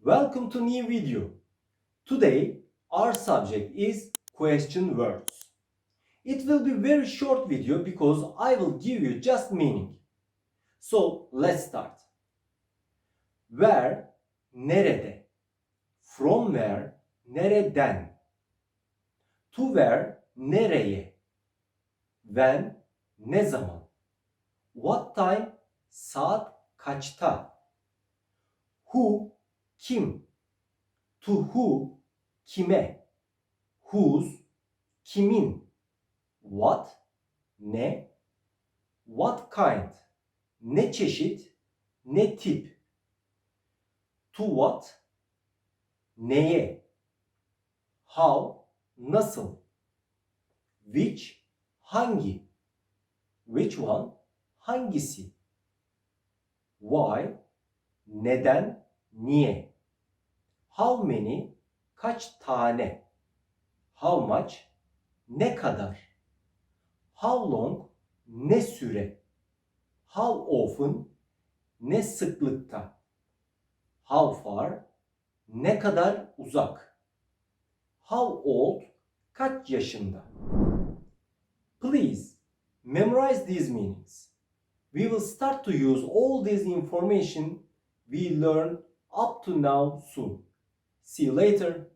Welcome to new video. Today our subject is question words. It will be very short video because I will give you just meaning. So let's start. Where, nerede. From where, nereden. To where, nereye. When, ne zaman. What time, saat kaçta. Who, kim. To who, kime. Whose, kimin. What, ne. What kind, ne çeşit, ne tip. To what, neye. How, nasıl. Which, hangi. Which one, hangisi. Why, neden, niye. How many, kaç tane. How much, ne kadar. How long, ne süre. How often, ne sıklıkta. How far, ne kadar uzak. How old, kaç yaşında. Please memorize these meanings. We will start to use all this information we learned up to now soon. See you later.